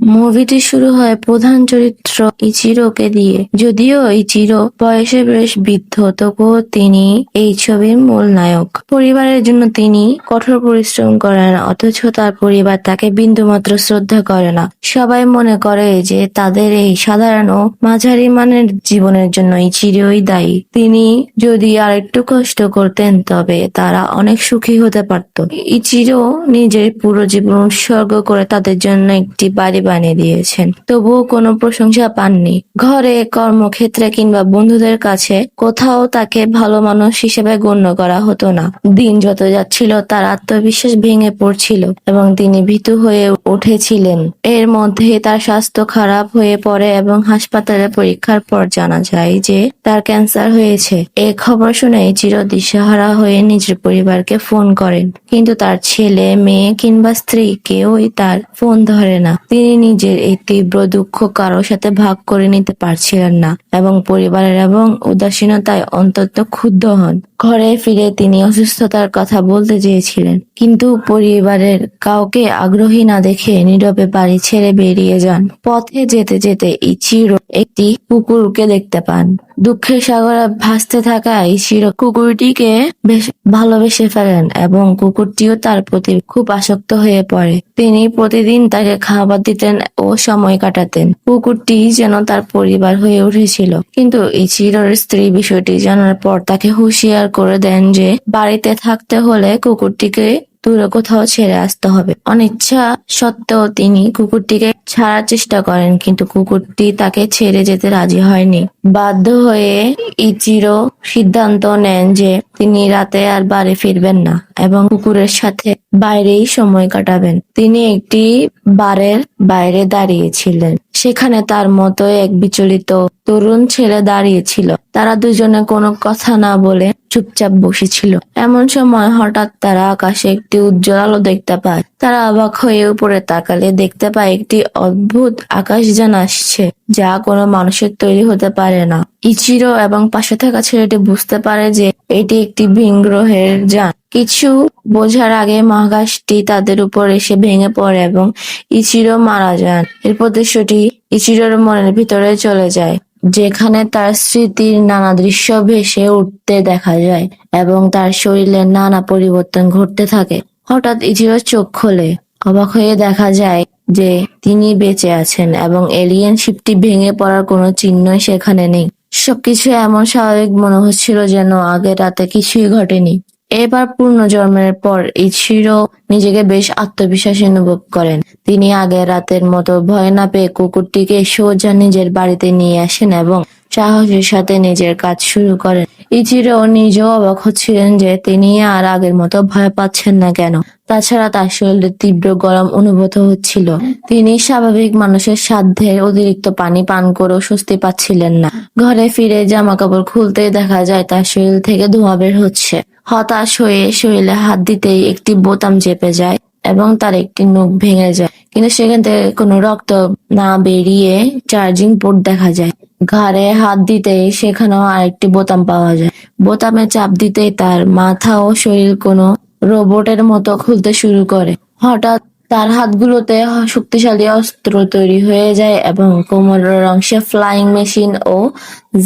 মুভিটি শুরু হয় প্রধান চরিত্র ইচিরোকে দিয়ে। যদিও ইচিরো বয়সে বেশ বৃদ্ধ, তবুও তিনি এই ছবির মূল নায়ক। পরিবারের জন্য তিনি কঠোর পরিশ্রম করেন, অথচ তার পরিবার তাকে বিন্দুমাত্র শ্রদ্ধা করে না। সবাই মনে করে যে তাদের এই সাধারণ ও মাঝারি মানের জীবনের জন্য ইচিরোই দায়ী। তিনি যদি আরেকটু কষ্ট করতেন তবে তারা অনেক সুখী হতে পারত। ইচিরো নিজের পুরো জীবন উৎসর্গ করে তাদের জন্য একটি বাড়ি বানিয়ে দিয়েছেন, তবুও কোনো প্রশংসা পাননি। ঘরে, কর্মক্ষেত্রে কিংবা বন্ধুদের কাছে কোথাও তাকে ভালো মানুষ হিসেবে গণ্য করা হতো না। দিন যত যাচ্ছিল তার আত্মবিশ্বাস ভেঙে পড়ছিল এবং তিনি ভীতু হয়ে উঠেছিলেন। এর মধ্যে তার স্বাস্থ্য খারাপ হয়ে পড়ে এবং হাসপাতালে পরীক্ষার পর জানা যায় যে তার ক্যান্সার হয়েছে। এই খবর শুনে চির দিশেহারা হয়ে নিজের পরিবারকে ফোন করেন, কিন্তু তার ছেলে, মেয়ে কিংবা স্ত্রী কেউই তার ফোন ধরে না। তিনি নিজের এই তীব্র দুঃখ কারোর সাথে ভাগ করে নিতে পারছিলেন না এবং পরিবারের এবং উদাসীনতায় অন্তত ক্ষুব্ধ হন। ঘরে ফিরে তিনি অসুস্থতার কথা বলতে চেয়েছিলেন, কিন্তু পরিবারের কাউকে আগ্রহী না দেখে নীরবে বাড়ি ছেড়ে বেরিয়ে যান। পথে যেতে যেতে ইচিরো একটি কুকুরকে দেখতে পান। দুঃখের সাগরে ভাসতে থাকা ইচিরো কুকুরটিকে বেশ ভালোবেসে ফেলেন এবং কুকুরটিও তার প্রতি খুব আসক্ত হয়ে পড়ে। তিনি প্রতিদিন তাকে খাবার দিতেন ও সময় কাটাতেন। কুকুরটি যেন তার পরিবার হয়ে উঠেছিল। কিন্তু ইচিরোর স্ত্রী বিষয়টি জানার পর তাকে হুঁশিয়ার করে দেন যে বাড়িতে থাকতে হলে কুকুরটিকে দূরে কোথাও ছেড়ে আসতে হবে। অনিচ্ছা সত্ত্বেও তিনি কুকুরটিকে ছাড়ার চেষ্টা করেন, কিন্তু কুকুরটি তাকে ছেড়ে যেতে রাজি হয়নি। বাধ্য হয়ে ইচিরো সিদ্ধান্ত নেন যে তিনি রাতে আর বাড়ি ফিরবেন না এবং কুকুরের সাথে বাইরেই সময় কাটাবেন। তিনি একটি বারের বাইরে দাঁড়িয়েছিলেন। সেখানে তার মতো এক বিচলিত তরুণ ছেলে দাঁড়িয়েছিল। তারা দুজনে কোনো কথা না বলে চুপচাপ বসেছিল। এমন সময় হঠাৎ তারা আকাশে একটি উজ্জ্বল আলো দেখতে পায়। তারা অবাক হয়ে উপরে তাকালে দেখতে পায় একটি অদ্ভুত আকাশযান আসছে, যা কোনো মানুষের তৈরি হতে পারে না। ইচিরো এবং পাশে থাকা ছেলেটি বুঝতে পারে যে এটি একটি ভিনগ্রহের যান। কিছু বোঝার আগে মহাকাশটি তাদের উপর এসে ভেঙে পড়ে এবং ইচিরো মারা যান। এরপর দৃশ্যটি ইচিরোর মনের ভিতরে চলে যায়, যেখানে তার স্মৃতির নানা দৃশ্য ভেসে উঠতে দেখা যায় এবং তার শরীরের নানা পরিবর্তন ঘটতে থাকে। হঠাৎ ইচিরো চোখ খোলে। অবাক হয়ে দেখা যায় যে তিনি বেঁচে আছেন এবং এলিয়েন শিপটি ভেঙে পড়ার কোনো চিহ্নই সেখানে নেই। সবকিছু এমন স্বাভাবিক মনে হচ্ছিল যেন আগের রাতে কিছুই ঘটেনি। এবার পুনর্জন্মের পর ইচিরো নিজেকে বেশ আত্মবিশ্বাসী অনুভব করেন। তিনি আগের রাতের মতো ভয় না পেয়ে কুকুরটিকে সোজা নিজের বাড়িতে নিয়ে আসেন এবং সাহসের সাথে নিজের কাজ শুরু করেন। ইচিরো নিজেও অবাক হচ্ছিলেন যে তিনি আর আগের মতো ভয় পাচ্ছেন না কেন। তাছাড়া তার শরীরে তীব্র গরম অনুভূত হচ্ছিল। তিনি স্বাভাবিক মানুষের সাধ্যের অতিরিক্ত পানি পান করেও স্বস্তি পাচ্ছিলেন না। ঘরে ফিরে জামা কাপড় খুলতেই দেখা যায় তার শরীর থেকে ধোঁয়া বের হচ্ছে। হতাশ হয়ে শরীরে হাত দিতেই একটি বোতাম চেপে যায় এবং তার একটি নখ ভেঙে যায়, কিন্তু সেখান থেকে কোনো রক্ত না বেরিয়ে চার্জিং পোর্ট দেখা যায়। ঘাড়ে হাত দিতেই সেখানেও আরেকটি বোতাম পাওয়া যায়। বোতামে চাপ দিতেই তার মাথা ও শরীর কোনো রোবটের মতো খুলতে শুরু করে। হঠাৎ তার হাতগুলোতে শক্তিশালী অস্ত্র তৈরি হয়ে যায় এবং কোমরের অংশে ফ্লাইং মেশিন ও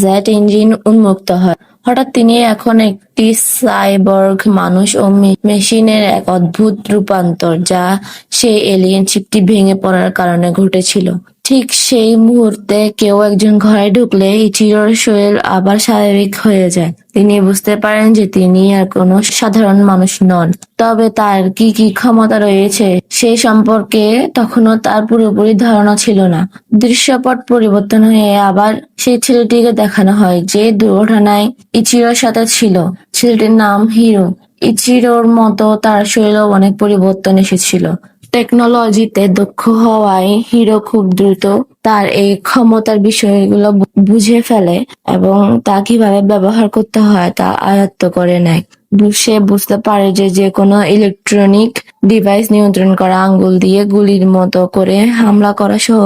জেট ইঞ্জিন উন্মুক্ত হয়। হঠাৎ তিনি এখন একটি সাইবর্গ মানুষ ও মেশিনের এক অদ্ভুত রূপান্তর, যা সেই এলিয়েন শিপটি ভেঙে পড়ার কারণে ঘটেছিল। ঠিক সেই মুহূর্তে কেউ একজন ঘরে ঢুকলে ইচিরোর শরীর আবার স্বাভাবিক হয়ে যায়। তিনি বুঝতে পারেন যে তিনি আর কোনো সাধারণ মানুষ নন, তবে তার কি কি ক্ষমতা রয়েছে সেই সম্পর্কে তখনও তার পুরোপুরি ধারণা ছিল না। দৃশ্যপট পরিবর্তন হয়ে আবার সেই ছেলেটিকে দেখানো হয় যে দুর্ঘটনায় ইচিরোর সাথে ছিল। ছেলেটির নাম হিরো। ইচিরোর মতো তার শরীরেও অনেক পরিবর্তন এসেছিল। টেকনোলজিতে দক্ষ হওয়ায় হিরো খুব দ্রুত তার এই ক্ষমতার বিষয়গুলো বুঝে ফেলে এবং তা কিভাবে ব্যবহার করতে হয় তা আয়ত্ত করে নেয়। সে বুঝতে পারে যে যে কোনো ইলেকট্রনিক ডিভাইস নিয়ন্ত্রণ করা, আঙ্গুল দিয়ে গুলির মতো করে হামলা করা সহ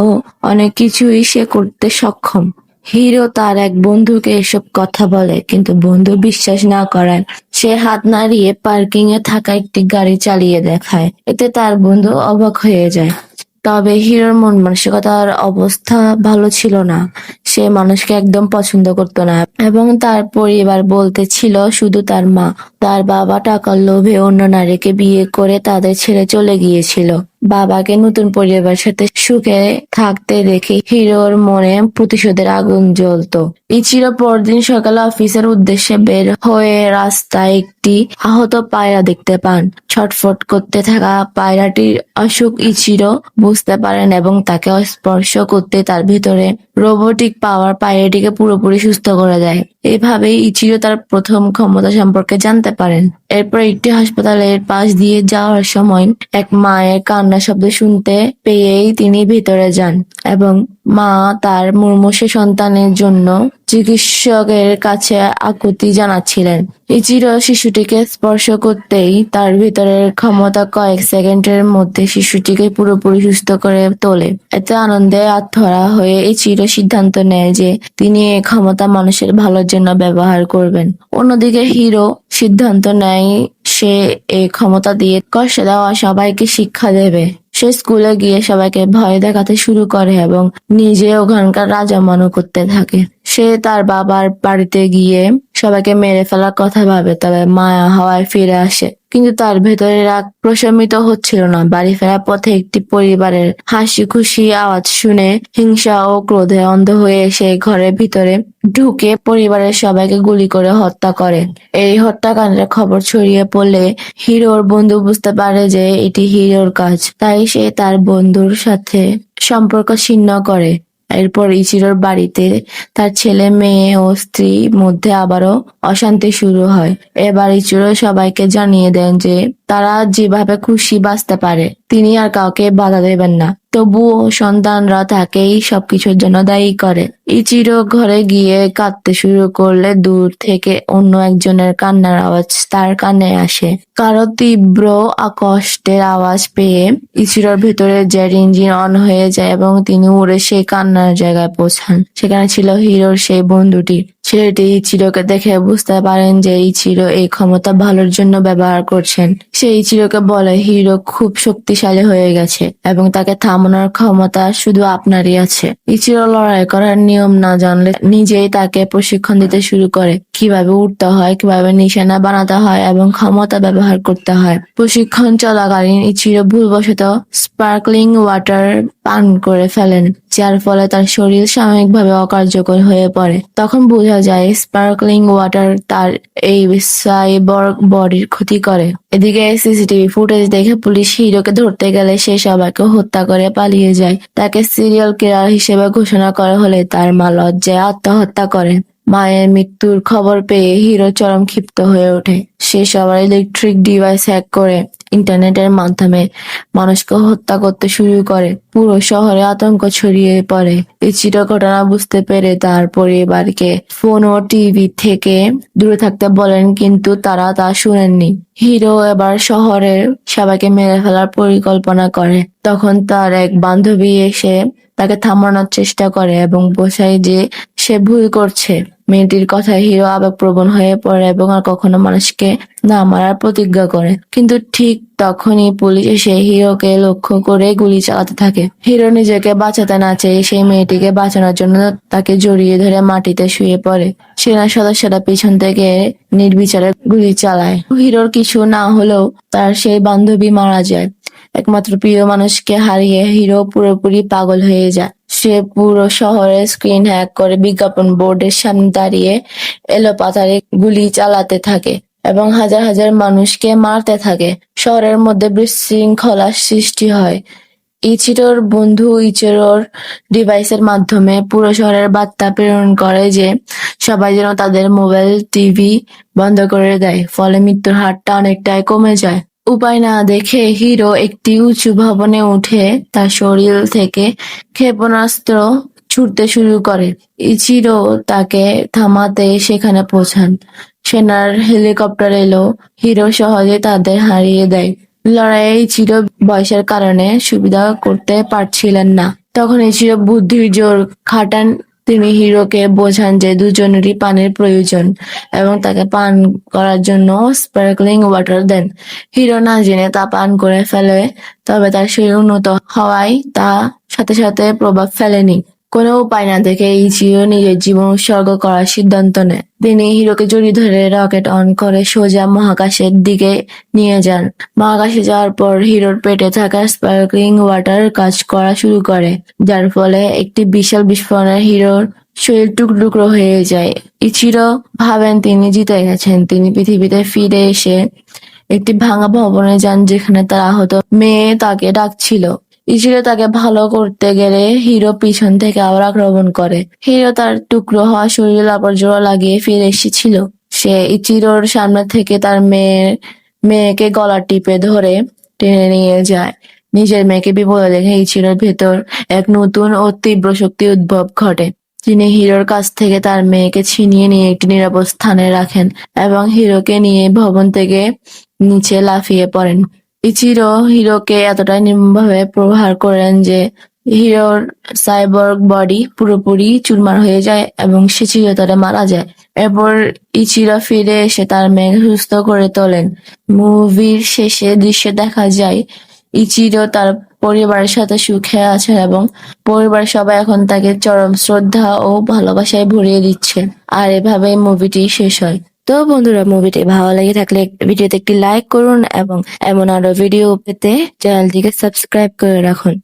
অনেক কিছুই সে করতে সক্ষম। হিরো তার এক বন্ধুকে এসব কথা বলে, কিন্তু বন্ধু বিশ্বাস না করায় সে হাত নাড়িয়ে পার্কিং এ থাকা একটি গাড়ি চালিয়ে দেখায়। এতে তার বন্ধু অবাক হয়ে যায়। তবে হিরোর মন মানসিকতার অবস্থা ভালো ছিল না। সে মানুষকে একদম পছন্দ করতো না এবং তার পরিবার বলতে ছিল শুধু তার মা। তার বাবা টাকার লোভে অন্য নারীকে বিয়ে করে তাদের ছেড়ে চলে গিয়েছিল। বাবাকে নতুন পরিবারের সাথে সুখে থাকতে দেখে হিরোর মনে প্রতিশোধের আগুন জ্বলতো। ইচিরো পরদিন সকালে অফিসের উদ্দেশ্যে বের হয়ে রাস্তায় একটি আহত পায়রা দেখতে পান। ছটফট করতে থাকা পায়রাটির অসুখ ইচিরো বুঝতে পারেন এবং তাকে স্পর্শ করতে তার ভেতরে রোবোটিক পাওয়ার পায়রাটিকে পুরোপুরি সুস্থ করে দেয়। এভাবেই ইচিরো তার প্রথম ক্ষমতা সম্পর্কে জানতে পারেন। এরপর একটি হাসপাতালের পাশ দিয়ে যাওয়ার সময় এক মায়ের কান্নার শব্দ শুনতে পেয়েই তিনি ভেতরে যান এবং মা তার মুমূর্ষু সন্তানের জন্য চিকিৎসকের কাছে আকুতি জানাচ্ছিলেন। ইচিরো শিশুটিকে স্পর্শ করতেই তার ভিতরের ক্ষমতা কয়েক সেকেন্ডের মধ্যে শিশুটিকে পুরোপুরি সুস্থ করে তোলে। এতে আনন্দে আত্মহারা হয়ে ইচিরো সিদ্ধান্ত নেয় যে তিনি এই ক্ষমতা মানুষের ভালোর জন্য ব্যবহার করবেন। অন্যদিকে হিরো সিদ্ধান্ত নেয় সে এই ক্ষমতা দিয়ে কষ্ট দেওয়া সবাইকে শিক্ষা দেবে। সে স্কুলে গিয়ে সবাইকে ভয় দেখাতে শুরু করে এবং নিজে ওখানকার রাজা মনে করতে থাকে। সে তার বাবার বাড়িতে গিয়ে সবাইকে মেরে ফেলার কথা ভাবে, তবে মায়া হাওয়ায় ফিরে আসে। কিন্তু তার ভেতরে রাগ প্রশমিত হচ্ছিল না। বাড়ি ফেরার পথে একটি পরিবারের হাসি খুশি আওয়াজ শুনে হিংসা ও ক্রোধে অন্ধ হয়ে সে ঘরের ভিতরে ঢুকে পরিবারের সবাইকে গুলি করে হত্যা করে। এই হত্যাকাণ্ডের খবর ছড়িয়ে পড়লে হিরোর বন্ধু বুঝতে পারে যে এটি হিরোর কাজ, তাই সে তার বন্ধুর সাথে সম্পর্ক ছিন্ন করে। এরপর ইচিরোর বাড়িতে তার ছেলে মেয়ে ও স্ত্রীর মধ্যে আবারও অশান্তি শুরু হয়। এবার ইচিরো সবাইকে জানিয়ে দেন যে তারা যেভাবে খুশি বাঁচতে পারে, তিনি আর কাউকে বাধা দেবেন না। তবুও সন্তানরা তাকেই সবকিছুর জন্য দায়ী করে। ইচিরো ঘরে গিয়ে কাঁদতে শুরু করলে দূর থেকে অন্য একজনের কান্নার আওয়াজ তার কানে আসে। কারো তীব্র কষ্টের আওয়াজ পেয়ে ইচিরোর ভেতরে জেট ইঞ্জিন অন হয়ে যায় এবং তিনি উড়ে সেই কান্নার জায়গায় পৌঁছান। সেখানে ছিল হিরোর সেই বন্ধুটি। ছেলেটি ইচিরোকে দেখে বুঝতে পারেন যে ইচিরো এই ক্ষমতা ভালোর জন্য ব্যবহার করছেন। সে ইচিরোকে বলে হিরো খুব শক্তিশালী হয়ে গেছে এবং তাকে থামানোর ক্ষমতা শুধু আপনারই আছে। ইচিরো লড়াই করার নিয়ম না জানলে নিজেই তাকে প্রশিক্ষণ দিতে শুরু করে, কিভাবে উঠতে হয়, কিভাবে নিশানা বানাতে হয় এবং ক্ষমতা ব্যবহার করতে হয়। প্রশিক্ষণ চলাকালীন ইচিরো ভুলবশত স্পার্কলিং ওয়াটার পান করে ফেলেন, যার ফলে তার শরীর সাময়িকভাবে অকার্যকর হয়ে পড়ে। তখন বোঝা যায় স্পার্কলিং ওয়াটার তার এই সাইবর্গ বডির ক্ষতি করে। এদিকে সিসিটিভি ফুটেজ দেখে পুলিশ হিরোকে ধরতে গেলে সে সবাইকে হত্যা করে পালিয়ে যায়। তাকে সিরিয়াল কিলার হিসেবে ঘোষণা করা হলে তার মা লজ্জায় আত্মহত্যা করে। মায়ের মৃত্যুর খবর পেয়ে হিরো চরম ক্ষিপ্ত হয়ে ওঠে। সে সবার ইলেকট্রিক ডিভাইস হ্যাক করে ইন্টারনেটের মাধ্যমে মানুষকে হত্যা করতে শুরু করে। পুরো শহরে আতঙ্ক ছড়িয়ে পড়ে। ইচিরো ঘটনা বুঝতে পেরে তার পরিবারকে ফোন ও টিভি থেকে দূরে থাকতে বলেন, কিন্তু তারা তা শুনেননি। হিরো এবার শহরের সবাইকে মেরে ফেলার পরিকল্পনা করে। তখন তার এক বান্ধবী এসে তাকে থামানোর চেষ্টা করে এবং বোঝায় যে সে ভুল করছে। মেয়েটির কথায় হিরো আবেগপ্রবণ হয়ে পড়ে এবং আর কখনো মানুষকে না মারার প্রতিজ্ঞা করে। কিন্তু ঠিক তখনই পুলিশ এসে হিরোকে লক্ষ্য করে গুলি চালাতে থাকে। হিরো নিজেকে বাঁচাতে না চেয়ে সেই মেয়েটিকে বাঁচানোর জন্য তাকে জড়িয়ে ধরে মাটিতে শুয়ে পড়ে। সেনা সদস্যরা পিছন থেকে নির্বিচারে গুলি চালায়। হিরোর কিছু না হলেও তার সেই বান্ধবী মারা যায়। একমাত্র প্রিয় মানুষকে হারিয়ে হিরো পুরোপুরি পাগল হয়ে যায়। সে পুরো শহরের স্ক্রিন হ্যাক করে বিজ্ঞাপন বোর্ডের সামনে দাঁড়িয়ে এলোপাতাড়ি গুলি চালাতে থাকে এবং হাজার হাজার মানুষকে মারতে থাকে। শহরের মধ্যে বিশৃঙ্খলার সৃষ্টি হয়। ইচিরোর বন্ধু ইচিরোর ডিভাইসের মাধ্যমে পুরো শহরের বার্তা প্রেরণ করে যে সবাই যেন তাদের মোবাইল টিভি বন্ধ করে দেয়, ফলে মৃত্যুর হারটা অনেকটাই কমে যায়। উপায় না দেখে হিরো একটি উঁচু ভবনে উঠে তার শরীর থেকে ক্ষেপণাস্ত্র ছুড়তে শুরু করে। ইচিরো তাকে থামাতে সেখানে পৌঁছান। সেনার হেলিকপ্টার এলো, হিরো সহজে তাদের হারিয়ে দেয়। লড়াইয়ে ইচিরো বয়সের কারণে সুবিধা করতে পারছিলেন না। তখন ইচিরো বুদ্ধির জোর খাটান। তিনি হিরোকে বোঝান যে দুজনেরই পানির প্রয়োজন এবং তাকে পান করার জন্য স্পার্কলিং ওয়াটার দেন। হিরো না জেনে তা পান করে ফেলে, তবে তার শরীর উন্নত হওয়ায় তা সাথে সাথে প্রভাব ফেলেনি। কোনো উপায় না দেখে ইচিরো নিজের জীবন উৎসর্গ করার সিদ্ধান্ত নেয়। তিনি হিরোকে জড়িয়ে ধরে রকেট অন করে সোজা মহাকাশের দিকে নিয়ে যান। মহাকাশে যাওয়ার পর হিরোর পেটে থাকা স্পার্কলিং ওয়াটার কাজ করা শুরু করে, যার ফলে একটি বিশাল বিস্ফোরণে হিরোর শরীর টুকরো হয়ে যায়। ইচিরো ভাবেন তিনি জিতে গেছেন। তিনি পৃথিবীতে ফিরে এসে একটি ভাঙা ভবনে যান যেখানে তার আহত মেয়ে তাকে ডাকছিল। ইচিরো তাকে ভালো করতে গেলে হিরো পিছন থেকে আবার আক্রমণ করে। হিরো তার টুকরো হওয়া শরীরে জোড়া লাগিয়ে ফিরে এসেছিল। সে ইচিরোর সামনে থেকে তার মেয়েকে গলা টিপে ধরে টেনে নিয়ে যায়। নিজের মেয়েকে বিপদে দেখে ইচিরোর ভেতর এক নতুন ও তীব্র শক্তি উদ্ভব ঘটে। তিনি হিরোর কাছ থেকে তার মেয়েকে ছিনিয়ে নিয়ে একটি নিরাপদ স্থানে রাখেন এবং হিরোকে নিয়ে ভবন থেকে নিচে লাফিয়ে পড়েন। ইচিরো হিরোকে এতটাই নির্মমভাবে প্রহার করেন যে হিরোর সাইবর্গ বডি পুরোপুরি চুরমার হয়ে যায় এবং সে চিরতরে মারা যায়। এরপর ইচিরো ফিরে এসে তার মেয়েকে সুস্থ করে তোলেন। মুভির শেষে দৃশ্যে দেখা যায় ইচিরো তার পরিবারের সাথে সুখে আছেন এবং পরিবারের সবাই এখন তাকে চরম শ্রদ্ধা ও ভালোবাসায় ভরিয়ে দিচ্ছে। আর এভাবেই মুভিটি শেষ হয়। তো বন্ধুরা, মুভিটি ভালো লেগে থাকলে ভিডিওতে একটি লাইক করুন এবং এমন আরো ভিডিও পেতে চ্যানেলটিকে সাবস্ক্রাইব করে রাখুন।